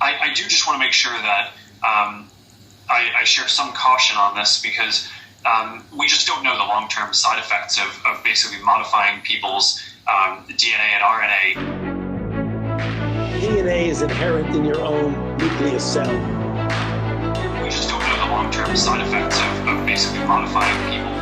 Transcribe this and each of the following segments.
I do just want to make sure that I share some caution on this because we just don't know the long-term side effects of basically modifying people's DNA and RNA. DNA is inherent in your own nucleus cell. We just don't know the long-term side effects of basically modifying people.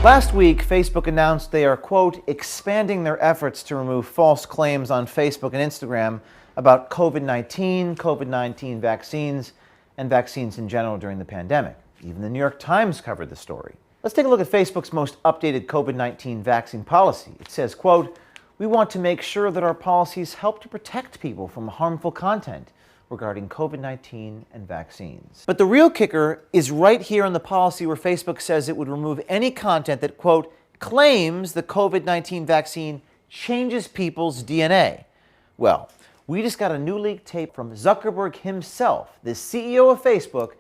Last week, Facebook announced they are, quote, expanding their efforts to remove false claims on Facebook and Instagram about COVID-19 vaccines, and vaccines in general during the pandemic. Even the New York Times covered the story. Let's take a look at Facebook's most updated COVID-19 vaccine policy. It says, quote, we want to make sure that our policies help to protect people from harmful content regarding COVID-19 and vaccines. But the real kicker is right here in the policy where Facebook says it would remove any content that, quote, claims the COVID-19 vaccine changes people's DNA. Well, we just got a new leaked tape from Zuckerberg himself, the CEO of Facebook,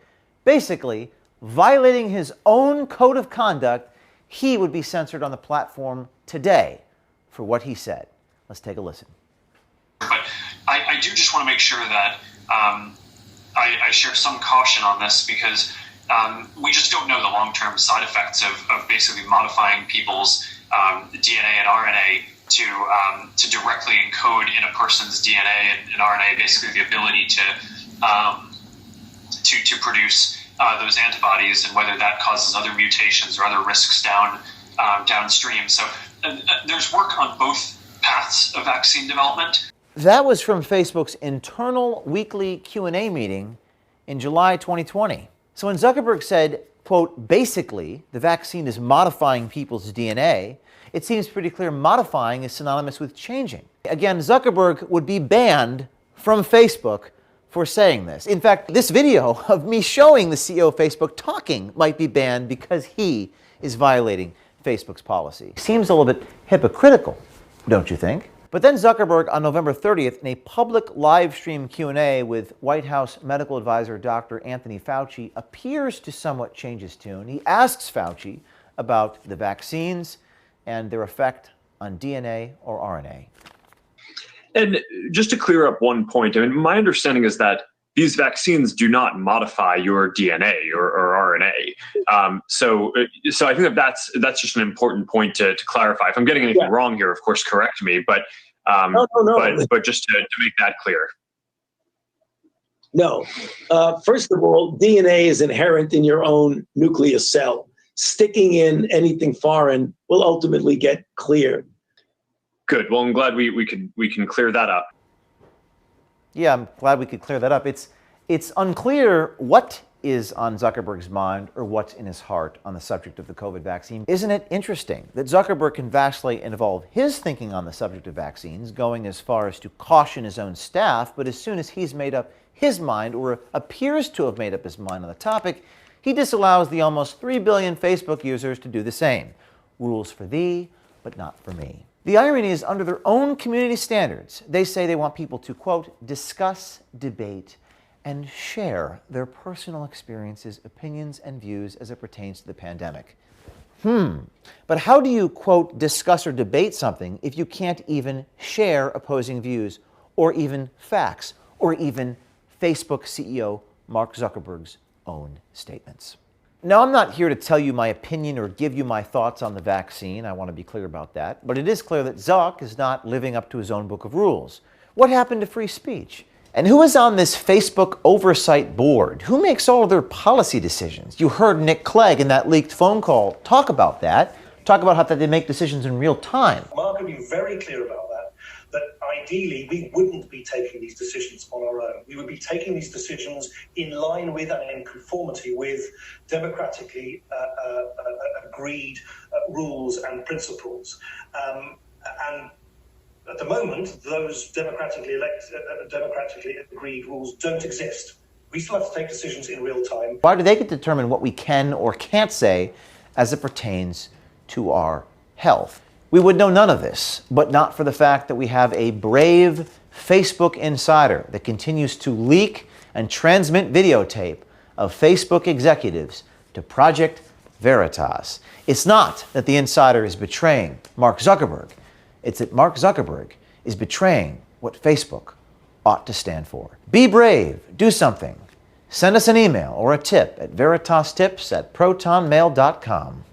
basically violating his own code of conduct. He would be censored on the platform today for what he said. Let's take a listen. But I do just want to make sure that I share some caution on this because we just don't know the long-term side effects of basically modifying people's DNA and RNA to directly encode in a person's DNA and RNA, basically the ability to produce those antibodies, and whether that causes other mutations or other risks downstream. So there's work on both paths of vaccine development. That was from Facebook's internal weekly Q&A meeting in July 2020. So when Zuckerberg said, quote, basically, the vaccine is modifying people's DNA, it seems pretty clear modifying is synonymous with changing. Again, Zuckerberg would be banned from Facebook for saying this. In fact, this video of me showing the CEO of Facebook talking might be banned because he is violating Facebook's policy. Seems a little bit hypocritical, don't you think? But then Zuckerberg, on November 30th, in a public live stream Q&A with White House medical advisor Dr. Anthony Fauci, appears to somewhat change his tune. He asks Fauci about the vaccines and their effect on DNA or RNA. And just to clear up one point, I mean, my understanding is that these vaccines do not modify your DNA or RNA. So I think that's just an important point to clarify. If I'm getting anything wrong here, of course, correct me. But No. but just to make that clear. No. First of all, DNA is inherent in your own nucleus cell. Sticking in anything foreign will ultimately get cleared. Good. Well, I'm glad we can clear that up. Yeah, I'm glad we could clear that up. It's unclear what is on Zuckerberg's mind or what's in his heart on the subject of the COVID vaccine. Isn't it interesting that Zuckerberg can vastly involve his thinking on the subject of vaccines, going as far as to caution his own staff, but as soon as he's made up his mind or appears to have made up his mind on the topic, he disallows the almost 3 billion Facebook users to do the same. Rules for thee, but not for me. The irony is, under their own community standards, they say they want people to, quote, discuss, debate, and share their personal experiences, opinions, and views as it pertains to the pandemic. But how do you, quote, discuss or debate something if you can't even share opposing views, or even facts, or even Facebook CEO Mark Zuckerberg's own statements? Now, I'm not here to tell you my opinion or give you my thoughts on the vaccine. I want to be clear about that. But it is clear that Zuck is not living up to his own book of rules. What happened to free speech? And who is on this Facebook oversight board? Who makes all of their policy decisions? You heard Nick Clegg in that leaked phone call talk about that. Talk about how they make decisions in real time. Mark can be very clear about that ideally we wouldn't be taking these decisions on our own. We would be taking these decisions in line with and in conformity with democratically agreed rules and principles. And at the moment, those democratically agreed rules don't exist. We still have to take decisions in real time. Why do they get to determine what we can or can't say as it pertains to our health? We would know none of this, but not for the fact that we have a brave Facebook insider that continues to leak and transmit videotape of Facebook executives to Project Veritas. It's not that the insider is betraying Mark Zuckerberg. It's that Mark Zuckerberg is betraying what Facebook ought to stand for. Be brave. Do something. Send us an email or a tip at veritastips@protonmail.com.